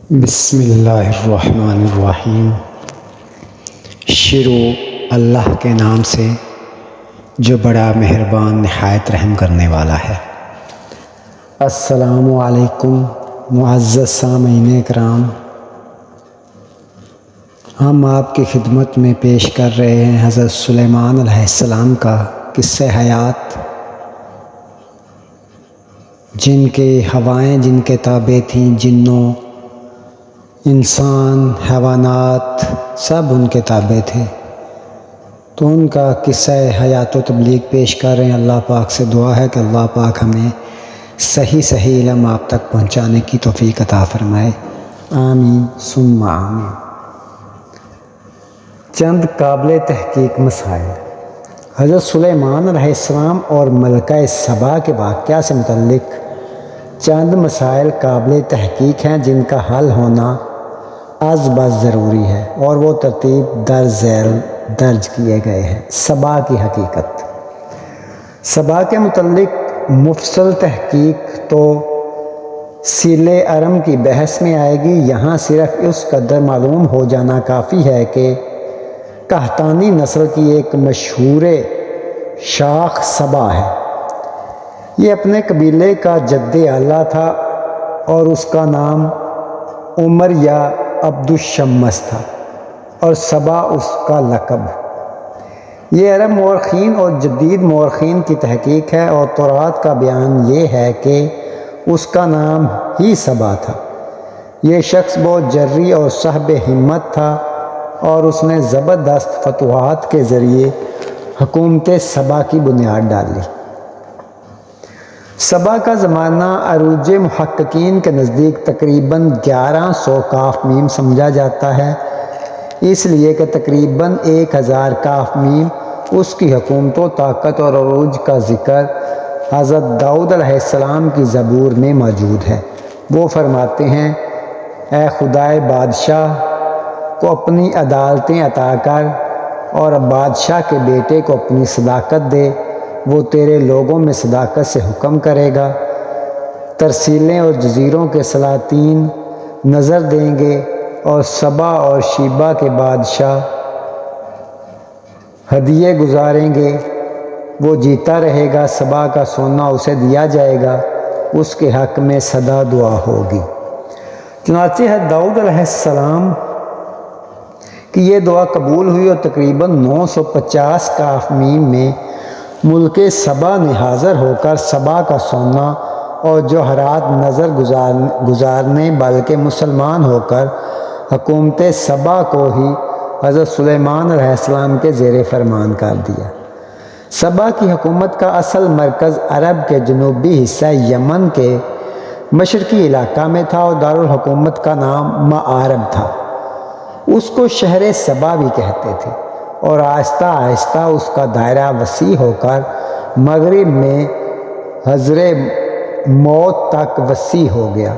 بسم اللہ الرحمن الرحیم۔ شروع اللہ کے نام سے جو بڑا مہربان نہایت رحم کرنے والا ہے۔ السلام علیکم معزز سامعین کرام، ہم آپ کی خدمت میں پیش کر رہے ہیں حضرت سلیمان علیہ السلام کا قصہ حیات، جن کی ہوائیں جن کے تابع تھیں، جنوں انسان حیوانات سب ان کے تابع تھے، تو ان کا قصہ حیات و تبلیغ پیش کر رہے ہیں۔ اللہ پاک سے دعا ہے کہ اللہ پاک ہمیں صحیح علم آپ تک پہنچانے کی توفیق عطا فرمائے، آمین ثم آمین۔ چند قابل تحقیق مسائل۔ حضرت سلیمان علیہ السلام اور ملکہ سبا کے واقعہ سے متعلق چند مسائل قابل تحقیق ہیں جن کا حل ہونا از بس ضروری ہے، اور وہ ترتیب در ذیل درج کیے گئے ہیں۔ سبا کی حقیقت۔ سبا کے متعلق مفصل تحقیق تو سیل ارم کی بحث میں آئے گی، یہاں صرف اس قدر معلوم ہو جانا کافی ہے کہ قحطانی نسل کی ایک مشہور شاخ سبا ہے۔ یہ اپنے قبیلے کا جد اعلیٰ تھا اور اس کا نام عمر یا عبد الشمس تھا، اور سبا اس کا لقب۔ یہ عرب مورخین اور جدید مورخین کی تحقیق ہے، اور تورات کا بیان یہ ہے کہ اس کا نام ہی سبا تھا۔ یہ شخص بہت جرئی اور صاحب ہمت تھا، اور اس نے زبردست فتوحات کے ذریعے حکومت سبا کی بنیاد ڈالی۔ سبا کا زمانہ عروج محققین کے نزدیک تقریباً 1100 کاف میم سمجھا جاتا ہے، اس لیے کہ تقریباً 1000 کاف میم اس کی حکومت و طاقت اور عروج کا ذکر حضرت داؤد علیہ السلام کی زبور میں موجود ہے۔ وہ فرماتے ہیں، اے خدائے بادشاہ کو اپنی عدالتیں عطا کر، اور بادشاہ کے بیٹے کو اپنی صداقت دے، وہ تیرے لوگوں میں صداقت سے حکم کرے گا۔ ترسیلیں اور جزیروں کے سلاطین نظر دیں گے، اور سبا اور شیبا کے بادشاہ ہدیے گزاریں گے، وہ جیتا رہے گا، سبا کا سونا اسے دیا جائے گا، اس کے حق میں سدا دعا ہوگی۔ چنانچہ حضرت داؤد علیہ السلام کی یہ دعا قبول ہوئی، اور تقریباً 950 کاف میم میں ملک سبا نے حاضر ہو کر سبا کا سونا اور جوہرات نظر گزارنے، بلکہ مسلمان ہو کر حکومت سبا کو ہی حضرت سلیمان علیہ السلام کے زیر فرمان کر دیا۔ سبا کی حکومت کا اصل مرکز عرب کے جنوبی حصہ یمن کے مشرقی علاقہ میں تھا، اور دارالحکومت کا نام معارب تھا۔ اس کو شہر سبا بھی کہتے تھے، اور آہستہ آہستہ اس کا دائرہ وسیع ہو کر مغرب میں حضر موت تک وسیع ہو گیا،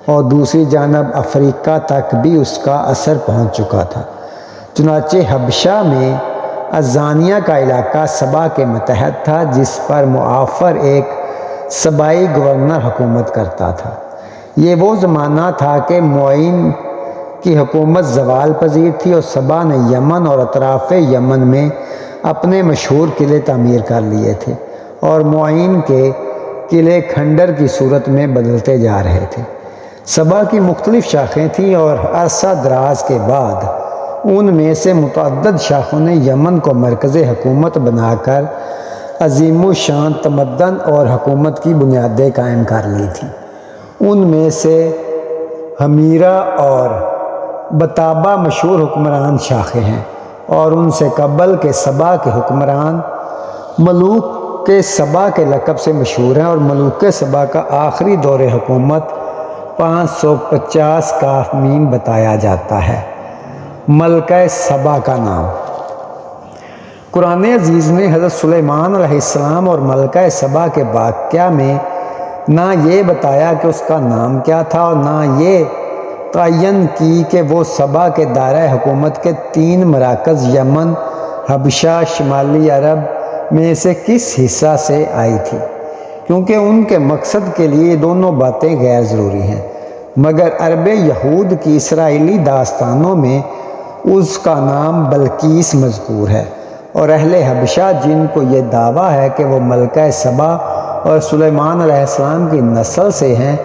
اور دوسری جانب افریقہ تک بھی اس کا اثر پہنچ چکا تھا۔ چنانچہ حبشہ میں ازانیہ کا علاقہ سبا کے متحد تھا، جس پر معافر ایک سبائی گورنر حکومت کرتا تھا۔ یہ وہ زمانہ تھا کہ معین کی حکومت زوال پذیر تھی، اور سبا نے یمن اور اطراف یمن میں اپنے مشہور قلعے تعمیر کر لیے تھے، اور معین کے قلعے کھنڈر کی صورت میں بدلتے جا رہے تھے۔ سبا کی مختلف شاخیں تھیں، اور عرصہ دراز کے بعد ان میں سے متعدد شاخوں نے یمن کو مرکز حکومت بنا کر عظیم الشان تمدن اور حکومت کی بنیادیں قائم کر لی تھیں۔ ان میں سے حمیرہ اور بطابہ مشہور حکمران شاخیں ہیں، اور ان سے قبل کے سبا کے حکمران ملوک کے سبا کے لقب سے مشہور ہیں، اور ملوک سبا کا آخری دور حکومت 550 کاف میم بتایا جاتا ہے۔ ملکہ سبا کا نام۔ قرآن عزیز نے حضرت سلیمان علیہ السلام اور ملکہ سبا کے واقعہ میں نہ یہ بتایا کہ اس کا نام کیا تھا، اور نہ یہ تعین کی کہ وہ سبا کے دائرہ حکومت کے 3 مراکز یمن، حبشہ، شمالی عرب میں سے کس حصہ سے آئی تھی، کیونکہ ان کے مقصد کے لیے یہ دونوں باتیں غیر ضروری ہیں۔ مگر عرب یہود کی اسرائیلی داستانوں میں اس کا نام بلقیس مذکور ہے، اور اہل حبشہ جن کو یہ دعویٰ ہے کہ وہ ملکہ سبا اور سلیمان علیہ السلام کی نسل سے ہیں،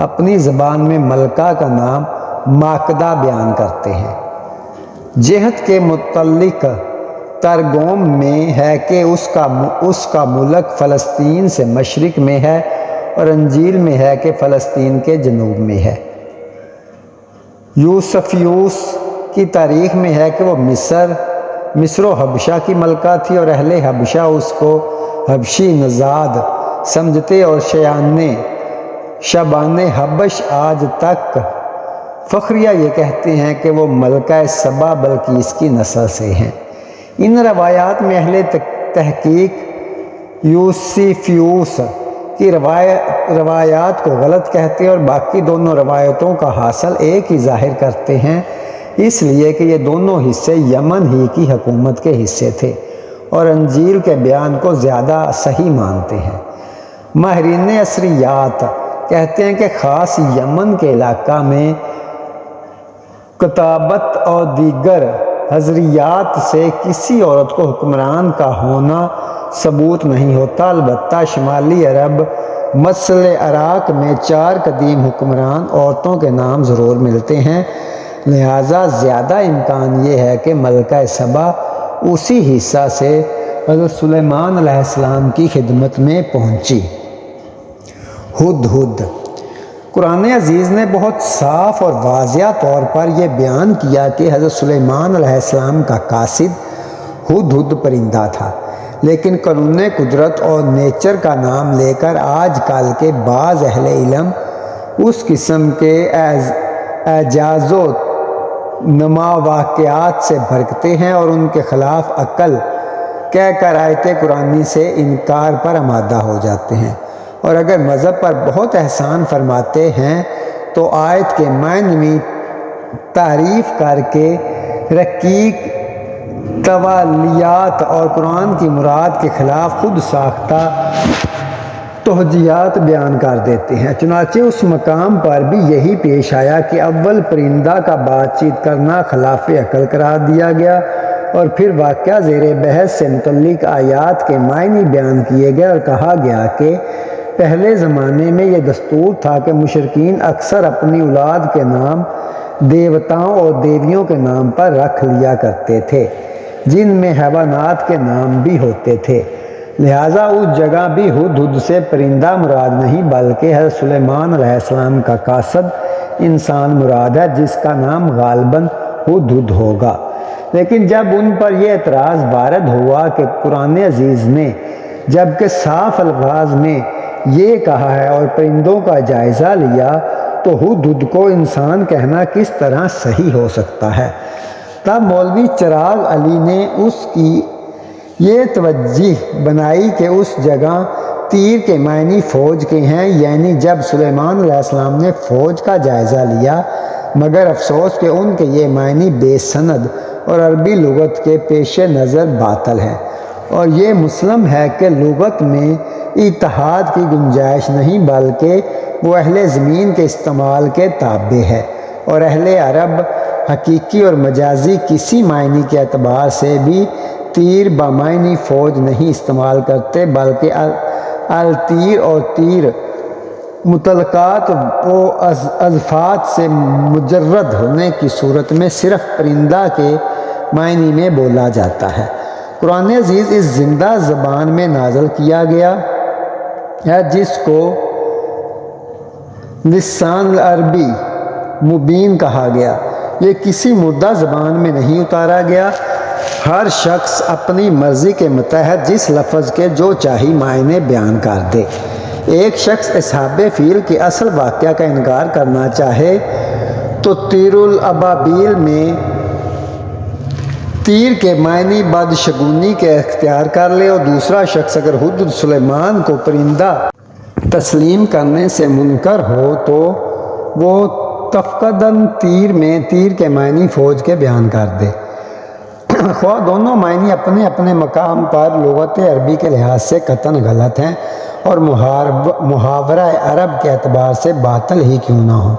اپنی زبان میں ملکہ کا نام ماکدہ بیان کرتے ہیں۔ جہت کے متعلق ترغم میں ہے کہ اس کا ملک فلسطین سے مشرق میں ہے، اور انجیل میں ہے کہ فلسطین کے جنوب میں ہے۔ یوسفیوس کی تاریخ میں ہے کہ وہ مصر و حبشہ کی ملکہ تھی، اور اہل حبشہ اس کو حبشی نژاد سمجھتے، اور شبان حبش آج تک فخریہ یہ کہتے ہیں کہ وہ ملکہ سبا بلقیس کی نسل سے ہیں۔ ان روایات میں اہل تحقیق یوسفیوس کی روایات کو غلط کہتے ہیں، اور باقی دونوں روایتوں کا حاصل ایک ہی ظاہر کرتے ہیں، اس لیے کہ یہ دونوں حصے یمن ہی کی حکومت کے حصے تھے، اور انجیل کے بیان کو زیادہ صحیح مانتے ہیں۔ ماہرین عصریات کہتے ہیں کہ خاص یمن کے علاقہ میں کتابت اور دیگر حضریات سے کسی عورت کو حکمران کا ہونا ثبوت نہیں ہوتا، البتہ شمالی عرب مثل عراق میں 4 قدیم حکمران عورتوں کے نام ضرور ملتے ہیں، لہٰذا زیادہ امکان یہ ہے کہ ملکہ سبا اسی حصہ سے حضرت سلیمان علیہ السلام کی خدمت میں پہنچی۔ ہدہد۔ قرآن عزیز نے بہت صاف اور واضح طور پر یہ بیان کیا کہ حضرت سلیمان علیہ السلام کا قاصد ہدہد پرندہ تھا، لیکن قانون قدرت اور نیچر کا نام لے کر آج کل کے بعض اہل علم اس قسم کے اعجاز و نما واقعات سے بھڑکتے ہیں، اور ان کے خلاف عقل کہہ کر آیت قرآنی سے انکار پر آمادہ ہو جاتے ہیں، اور اگر مذہب پر بہت احسان فرماتے ہیں تو آیت کے معنوی تعریف کر کے رقیق توالیات اور قرآن کی مراد کے خلاف خود ساختہ توجیہات بیان کر دیتے ہیں۔ چنانچہ اس مقام پر بھی یہی پیش آیا کہ اول پرندہ کا بات چیت کرنا خلاف عقل قرار دیا گیا، اور پھر واقعہ زیر بحث سے متعلق آیات کے معنی بیان کیے گئے، اور کہا گیا کہ پہلے زمانے میں یہ دستور تھا کہ مشرکین اکثر اپنی اولاد کے نام دیوتاؤں اور دیویوں کے نام پر رکھ لیا کرتے تھے، جن میں حیوانات کے نام بھی ہوتے تھے، لہٰذا اس جگہ بھی ہدہد سے پرندہ مراد نہیں بلکہ حضرت سلیمان علیہ السلام کا قاصد انسان مراد ہے، جس کا نام غالباً ہدہد ہوگا۔ لیکن جب ان پر یہ اعتراض وارد ہوا کہ قرآن عزیز نے جبکہ صاف الفاظ میں یہ کہا ہے اور پرندوں کا جائزہ لیا، تو ہدہد کو انسان کہنا کس طرح صحیح ہو سکتا ہے؟ تب مولوی چراغ علی نے اس کی یہ توجہ بنائی کہ اس جگہ تیر کے معنی فوج کے ہیں، یعنی جب سلیمان علیہ السلام نے فوج کا جائزہ لیا، مگر افسوس کہ ان کے یہ معنی بے سند اور عربی لغت کے پیش نظر باطل ہے، اور یہ مسلم ہے کہ لغت میں اتحاد کی گنجائش نہیں بلکہ وہ اہل زمین کے استعمال کے تابع ہے، اور اہل عرب حقیقی اور مجازی کسی معنی کے اعتبار سے بھی تیر بمعنی فوج نہیں استعمال کرتے، بلکہ التیر اور تیر متعلقات و اضافات سے مجرد ہونے کی صورت میں صرف پرندہ کے معنی میں بولا جاتا ہے۔ قرآن عزیز اس زندہ زبان میں نازل کیا گیا ہے جس کو لسان العربی مبین کہا گیا، یہ کسی مردہ زبان میں نہیں اتارا گیا۔ ہر شخص اپنی مرضی کے متحد جس لفظ کے جو چاہی معنی بیان کر دے۔ ایک شخص اصحاب فیل کے اصل واقعہ کا انکار کرنا چاہے تو تیر الابابیل میں تیر کے معنی بدشگونی کے اختیار کر لے، اور دوسرا شخص اگر ہدہد سلیمان کو پرندہ تسلیم کرنے سے منکر ہو تو وہ تفقداً تیر میں تیر کے معنی فوج کے بیان کر دے۔ خواہ دونوں معنی اپنے اپنے مقام پر لغت عربی کے لحاظ سے قطعاً غلط ہیں اور محاورہ عرب کے اعتبار سے باطل ہی کیوں نہ ہو،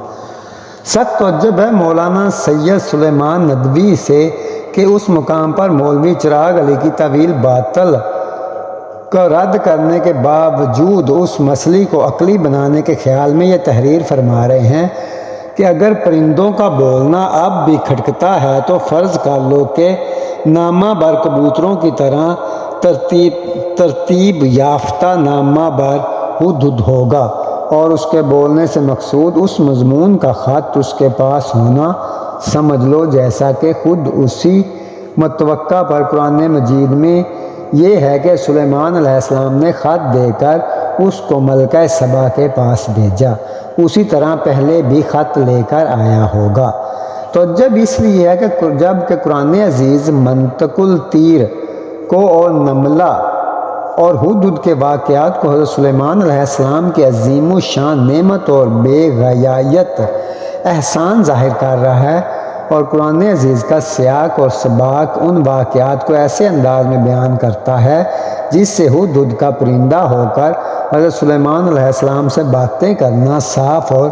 سخت تعجب ہے مولانا سید سلیمان ندوی سے کہ اس مقام پر مولوی چراغ علی کی طویل باطل کو رد کرنے کے باوجود اس مسئلے کو عقلی بنانے کے خیال میں یہ تحریر فرما رہے ہیں کہ اگر پرندوں کا بولنا اب بھی کھٹکتا ہے تو فرض کر لو کہ نامہ بر کبوتروں کی طرح ترتیب یافتہ نامہ بر ہدہد ہوگا، اور اس کے بولنے سے مقصود اس مضمون کا خط اس کے پاس ہونا سمجھ لو، جیسا کہ خود اسی متوقع پر قرآن مجید میں یہ ہے کہ سلیمان علیہ السلام نے خط دے کر اس کو ملکہ سبا کے پاس بھیجا، اسی طرح پہلے بھی خط لے کر آیا ہوگا۔ تو جب اس لیے ہے کہ جب کہ قرآن عزیز منطق الطیر کو اور نملہ اور ہدہد کے واقعات کو حضرت سلیمان علیہ السلام کی عظیم الشان نعمت اور بے غایت احسان ظاہر کر رہا ہے، اور قرآن عزیز کا سیاق اور سباق ان واقعات کو ایسے انداز میں بیان کرتا ہے جس سے ہدہد کا پرندہ ہو کر حضرت سلیمان علیہ السلام سے باتیں کرنا صاف اور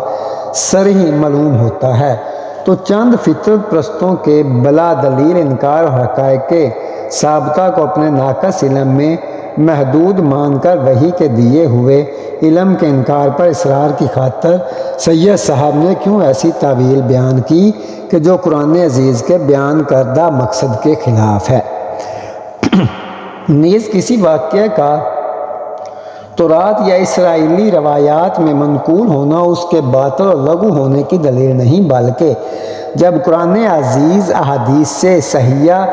صریح معلوم ہوتا ہے، تو چند فطرت پرستوں کے بلا دلیل انکار اور حقائق ثابتہ کو اپنے ناقص علم میں محدود مان کر وحی کے دیے ہوئے علم کے انکار پر اصرار کی خاطر سید صاحب نے کیوں ایسی تعویل بیان کی کہ جو قرآن عزیز کے بیان کردہ مقصد کے خلاف ہے۔ نیز کسی واقعہ کا تورات یا اسرائیلی روایات میں منقول ہونا اس کے باطل اور لغو ہونے کی دلیل نہیں، بلکہ جب قرآن عزیز احادیث سے صحیحہ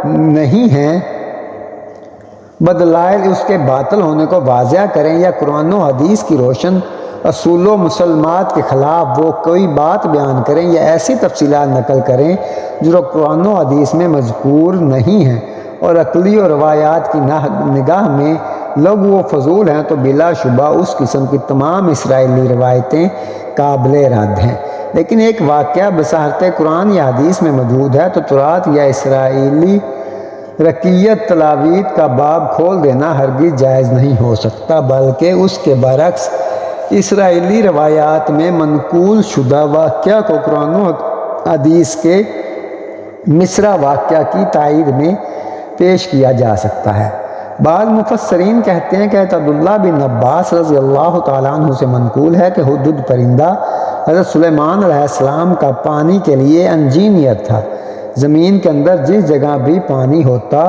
نہیں ہیں بدلائل اس کے باطل ہونے کو واضح کریں، یا قرآن و حدیث کی روشن اصول و مسلمات کے خلاف وہ کوئی بات بیان کریں یا ایسی تفصیلات نقل کریں جو قرآن و حدیث میں مذکور نہیں ہیں اور عقلی و روایات کی نگاہ میں لغو و فضول ہیں، تو بلا شبہ اس قسم کی تمام اسرائیلی روایتیں قابل رد ہیں۔ لیکن ایک واقعہ بصارت قرآن یا حدیث میں موجود ہے تو تورات یا اسرائیلی رقیت تلاویت کا باب کھول دینا ہرگز جائز نہیں ہو سکتا، بلکہ اس کے برعکس اسرائیلی روایات میں منقول شدہ واقعہ کو قرآن و حدیث کے مصرع واقعہ کی تائید میں پیش کیا جا سکتا ہے۔ بعض مفسرین کہتے ہیں کہ عبداللہ بن عباس رضی اللہ تعالیٰ عنہ سے منقول ہے کہ ہدہد پرندہ حضرت سلیمان علیہ السلام کا پانی کے لیے انجینئر تھا۔ زمین کے اندر جس جگہ بھی پانی ہوتا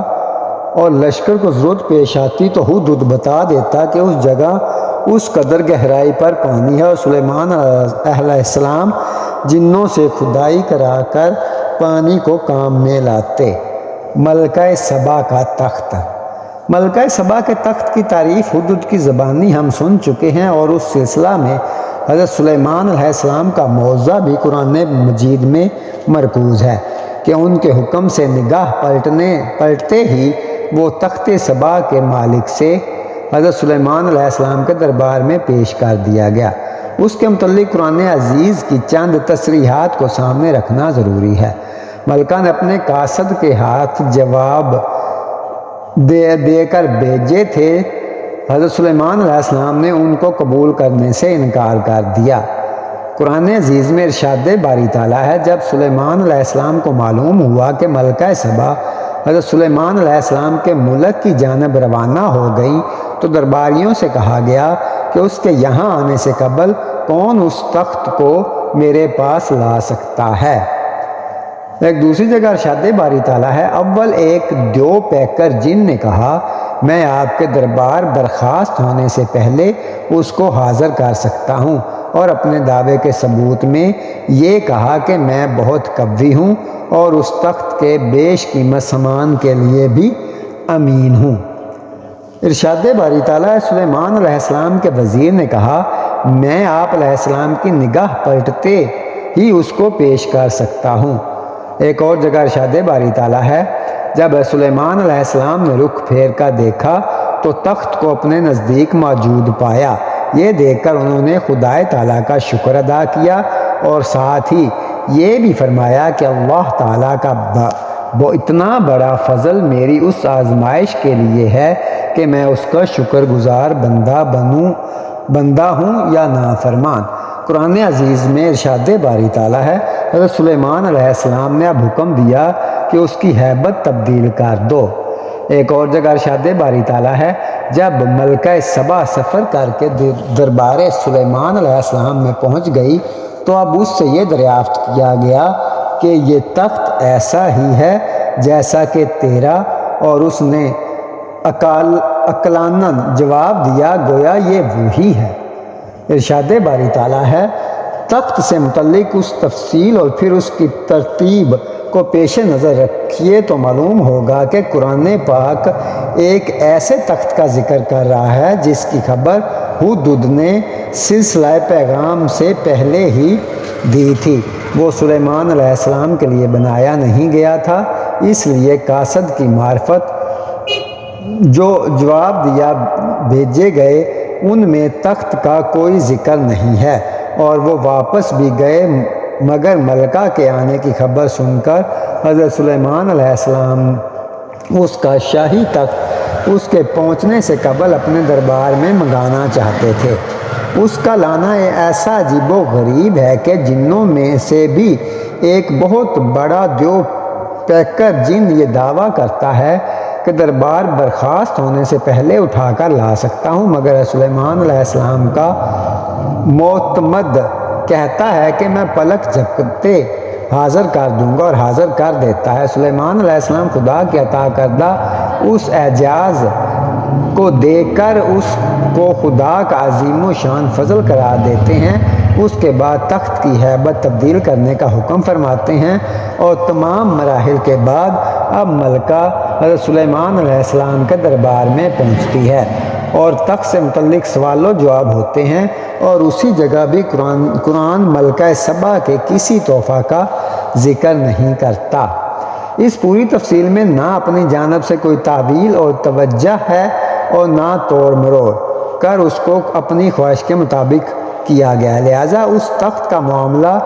اور لشکر کو ضرورت پیش آتی تو ہدہد بتا دیتا کہ اس جگہ اس قدر گہرائی پر پانی ہے، اور سلیمان علیہ السلام جنوں سے کھدائی کرا کر پانی کو کام میں لاتے۔ ملکہ سبا کا تخت۔ ملکہ سبا کے تخت کی تعریف ہدہد کی زبانی ہم سن چکے ہیں، اور اس سلسلہ میں حضرت سلیمان علیہ السلام کا موضع بھی قرآن مجید میں مرکوز ہے کہ ان کے حکم سے نگاہ پلٹتے ہی وہ تخت سبا کے مالک سے حضرت سلیمان علیہ السلام کے دربار میں پیش کر دیا گیا۔ اس کے متعلق قرآن عزیز کی چند تصریحات کو سامنے رکھنا ضروری ہے۔ ملکہ نے اپنے قاصد کے ہاتھ جواب دے کر بھیجے تھے، حضرت سلیمان علیہ السلام نے ان کو قبول کرنے سے انکار کر دیا۔ قرآن عزیز میں ارشاد باری تعالیٰ ہے، جب سلیمان علیہ السلام کو معلوم ہوا کہ ملکہ سبا حضرت سلیمان علیہ السلام کے ملک کی جانب روانہ ہو گئی تو درباریوں سے کہا گیا کہ اس کے یہاں آنے سے قبل کون اس تخت کو میرے پاس لا سکتا ہے۔ ایک دوسری جگہ ارشاد باری تعالیٰ ہے، اول ایک دیو پیکر جن نے کہا میں آپ کے دربار برخاست ہونے سے پہلے اس کو حاضر کر سکتا ہوں، اور اپنے دعوے کے ثبوت میں یہ کہا کہ میں بہت قوی ہوں اور اس تخت کے بیش قیمت سامان کے لیے بھی امین ہوں۔ ارشاد باری تعالیٰ سلیمان علیہ السلام کے وزیر نے کہا میں آپ علیہ السلام کی نگاہ پلٹتے ہی اس کو پیش کر سکتا ہوں۔ ایک اور جگہ ارشاد باری تعالیٰ ہے، جب سلیمان علیہ السلام نے رخ پھیر کر دیکھا تو تخت کو اپنے نزدیک موجود پایا، یہ دیکھ کر انہوں نے خدائے تعالیٰ کا شکر ادا کیا، اور ساتھ ہی یہ بھی فرمایا کہ اللہ تعالیٰ کا وہ اتنا بڑا فضل میری اس آزمائش کے لیے ہے کہ میں اس کا شکر گزار بندہ ہوں یا نافرمان۔ قرآن عزیز میں ارشاد باری تعالیٰ ہے، حضرت سلیمان علیہ السلام نے اب حکم دیا کہ اس کی ہیبت تبدیل کر دو۔ ایک اور جگہ ارشاد باری تعالیٰ ہے، جب ملکہ سبا سفر کر کے دربار سلیمان علیہ السلام میں پہنچ گئی تو اب اس سے یہ دریافت کیا گیا کہ یہ تخت ایسا ہی ہے جیسا کہ تیرا، اور اس نے عقلاناً جواب دیا گویا یہ وہی ہے۔ ارشاد باری تعالیٰ ہے، تخت سے متعلق اس تفصیل اور پھر اس کی ترتیب کو پیش نظر رکھیے تو معلوم ہوگا کہ قرآن پاک ایک ایسے تخت کا ذکر کر رہا ہے جس کی خبر ہدہد نے سلسلہ پیغام سے پہلے ہی دی تھی۔ وہ سلیمان علیہ السلام کے لیے بنایا نہیں گیا تھا، اس لیے قاصد کی معرفت جو جواب دیا بھیجے گئے ان میں تخت کا کوئی ذکر نہیں ہے، اور وہ واپس بھی گئے مگر ملکہ کے آنے کی خبر سن کر حضرت سلیمان علیہ السلام اس کا شاہی تخت اس کے پہنچنے سے قبل اپنے دربار میں منگانا چاہتے تھے۔ اس کا لانا ایسا عجیب و غریب ہے کہ جنوں میں سے بھی ایک بہت بڑا دیو پیکر جن یہ دعویٰ کرتا ہے کہ دربار برخاست ہونے سے پہلے اٹھا کر لا سکتا ہوں، مگر سلیمان علیہ السلام کا معتمد کہتا ہے کہ میں پلک جھپکتے حاضر کر دوں گا اور حاضر کر دیتا ہے۔ سلیمان علیہ السلام خدا کے عطا کردہ اس اعجاز کو دیکھ کر اس کو خدا کا عظیم و شان فضل قرار دیتے ہیں۔ اس کے بعد تخت کی ہیبت تبدیل کرنے کا حکم فرماتے ہیں، اور تمام مراحل کے بعد اب ملکہ حضرت سلیمان علیہ السلام کے دربار میں پہنچتی ہے اور تخت سے متعلق سوال و جواب ہوتے ہیں، اور اسی جگہ بھی قرآن ملکہ سبا کے کسی تحفہ کا ذکر نہیں کرتا۔ اس پوری تفصیل میں نہ اپنی جانب سے کوئی تعویل اور توجہ ہے اور نہ توڑ مروڑ کر اس کو اپنی خواہش کے مطابق کیا گیا ہے، لہٰذا اس تخت کا معاملہ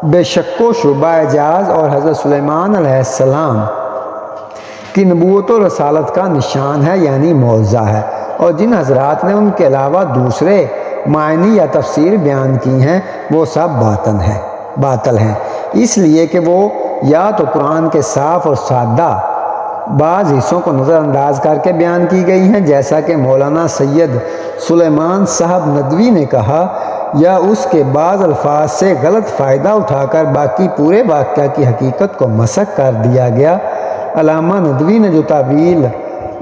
بے شک و شبہ اعجاز اور حضرت سلیمان علیہ السلام کی نبوت و رسالت کا نشان ہے، یعنی معجزہ ہے، اور جن حضرات نے ان کے علاوہ دوسرے معنی یا تفسیر بیان کی ہیں وہ سب باطل ہیں، اس لیے کہ وہ یا تو قرآن کے صاف اور سادہ بعض حصوں کو نظر انداز کر کے بیان کی گئی ہیں جیسا کہ مولانا سید سلیمان صاحب ندوی نے کہا، یا اس کے بعض الفاظ سے غلط فائدہ اٹھا کر باقی پورے واقعہ کی حقیقت کو مسخ کر دیا گیا۔ علامہ ندوی نے جو تعویل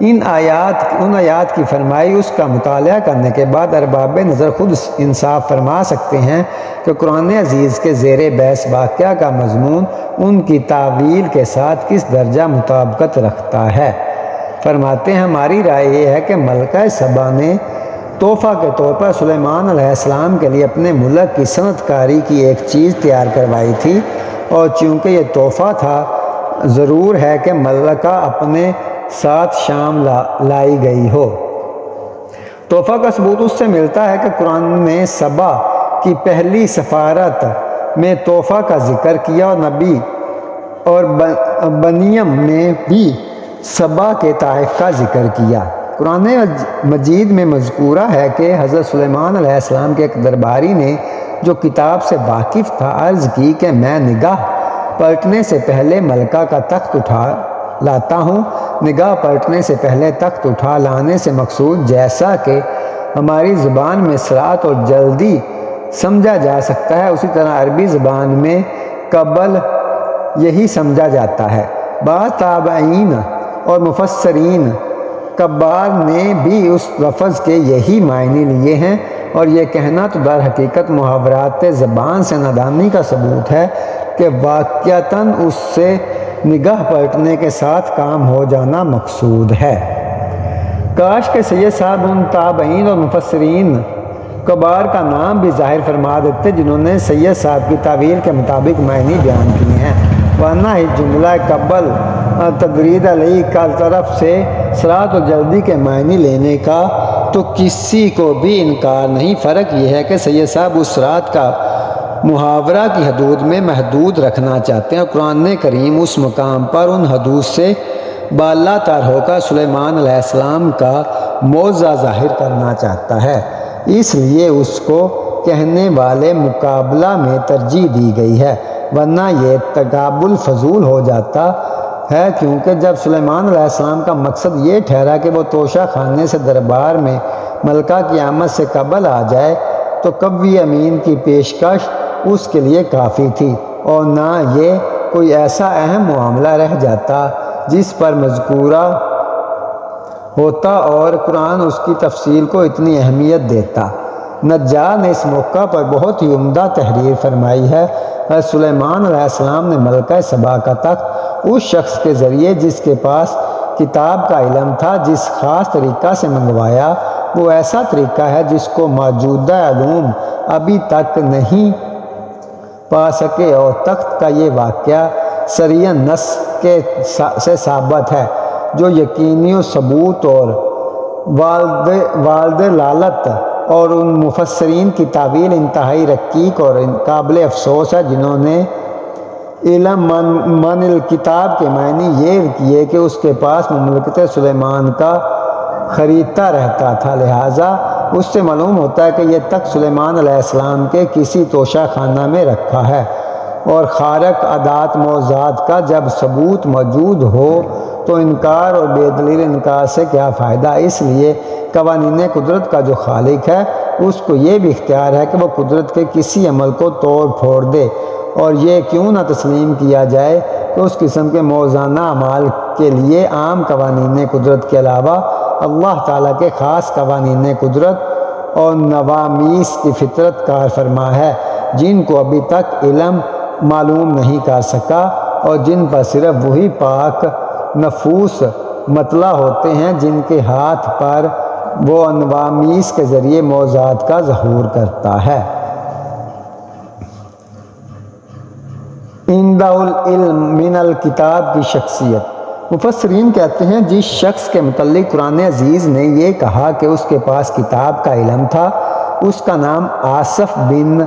ان آیات کی فرمائی اس کا مطالعہ کرنے کے بعد ارباب نظر خود انصاف فرما سکتے ہیں کہ قرآن عزیز کے زیر بحث واقعہ کا مضمون ان کی تعویل کے ساتھ کس درجہ مطابقت رکھتا ہے۔ فرماتے ہیں ہماری رائے یہ ہے کہ ملکہ سبا نے تحفہ کے طور پر سلیمان علیہ السلام کے لیے اپنے ملک کی صنعت کاری کی ایک چیز تیار کروائی تھی، اور چونکہ یہ تحفہ تھا ضرور ہے کہ ملکہ اپنے ساتھ شام لائی گئی ہو۔ تحفہ کا ثبوت اس سے ملتا ہے کہ قرآن نے سبا کی پہلی سفارت میں تحفہ کا ذکر کیا، اور نبی اور بنیم میں بھی سبا کے طائف کا ذکر کیا۔ قرآن مجید میں مذکورہ ہے کہ حضرت سلیمان علیہ السلام کے ایک درباری نے جو کتاب سے واقف تھا عرض کی کہ میں نگاہ پلٹنے سے پہلے ملکہ کا تخت اٹھا لاتا ہوں۔ نگاہ پلٹنے سے پہلے تخت اٹھا لانے سے مقصود جیسا کہ ہماری زبان میں سرعت اور جلدی سمجھا جا سکتا ہے، اسی طرح عربی زبان میں قبل یہی سمجھا جاتا ہے۔ بعض تابعین اور مفسرین کبار نے بھی اس لفظ کے یہی معنی لیے ہیں، اور یہ کہنا تو در حقیقت محاورات زبان سے نادانی کا ثبوت ہے کہ واقعتاً اس سے نگاہ پلٹنے کے ساتھ کام ہو جانا مقصود ہے۔ کاش کہ سید صاحب ان تابعین اور مفسرین کبار کا نام بھی ظاہر فرما دیتے جنہوں نے سید صاحب کی تعویل کے مطابق معنی بیان کیے ہیں، ورنہ ہی جملہ قبل تدرید علیہ کا طرف سے سرعت و جلدی کے معنی لینے کا تو کسی کو بھی انکار نہیں۔ فرق یہ ہے کہ سید صاحب اس سرعت کا محاورہ کی حدود میں محدود رکھنا چاہتے ہیں، قرآن کریم اس مقام پر ان حدود سے بالا تر ہو کر سلیمان علیہ السلام کا معجزہ ظاہر کرنا چاہتا ہے، اس لیے اس کو کہنے والے مقابلہ میں ترجیح دی گئی ہے، ورنہ یہ تقابل فضول ہو جاتا ہے، کیونکہ جب سلیمان علیہ السلام کا مقصد یہ ٹھہرا کہ وہ توشہ خانے سے دربار میں ملکہ کی آمد سے قبل آ جائے تو قوی امین کی پیشکش اس کے لیے کافی تھی، اور نہ یہ کوئی ایسا اہم معاملہ رہ جاتا جس پر مذکورہ ہوتا اور قرآن اس کی تفصیل کو اتنی اہمیت دیتا۔ نجار نے اس موقع پر بہت ہی عمدہ تحریر فرمائی ہے۔ حضرت سلیمان علیہ السلام نے ملکہ سبا کا تخت اس شخص کے ذریعے جس کے پاس کتاب کا علم تھا جس خاص طریقہ سے منگوایا۔ وہ ایسا طریقہ ہے جس کو موجودہ علوم ابھی تک نہیں پا سکے، اور تخت کا یہ واقعہ صریحاً نص سے ثابت ہے، جو یقینی و ثبوت اور والد لالت اور ان مفسرین کی تعویل انتہائی رقیق اور قابل افسوس ہے جنہوں نے علم من الکتاب کے معنی یہ کیے کہ اس کے پاس مملکت سلیمان کا خریدتا رہتا تھا، لہٰذا اس سے معلوم ہوتا ہے کہ یہ تخت سلیمان علیہ السلام کے کسی توشہ خانہ میں رکھا ہے، اور خارق عادات موضوعات کا جب ثبوت موجود ہو تو انکار اور بے دلیل انکار سے کیا فائدہ۔ اس لیے قوانین قدرت کا جو خالق ہے اس کو یہ بھی اختیار ہے کہ وہ قدرت کے کسی عمل کو توڑ پھوڑ دے، اور یہ کیوں نہ تسلیم کیا جائے کہ اس قسم کے موزانہ اعمال کے لیے عام قوانین قدرت کے علاوہ اللہ تعالیٰ کے خاص قوانین قدرت اور نوامیس کی فطرت کار فرما ہے، جن کو ابھی تک علم معلوم نہیں کر سکا اور جن پر صرف وہی پاک نفوس مطلع ہوتے ہیں جن کے ہاتھ پر وہ نوامیس کے ذریعے موضوعات کا ظہور کرتا ہے۔ عندہ العلم من الکتاب کی شخصیت۔ مفسرین کہتے ہیں جس شخص کے متعلق قرآن عزیز نے یہ کہا کہ اس کے پاس کتاب کا علم تھا، اس کا نام آصف بن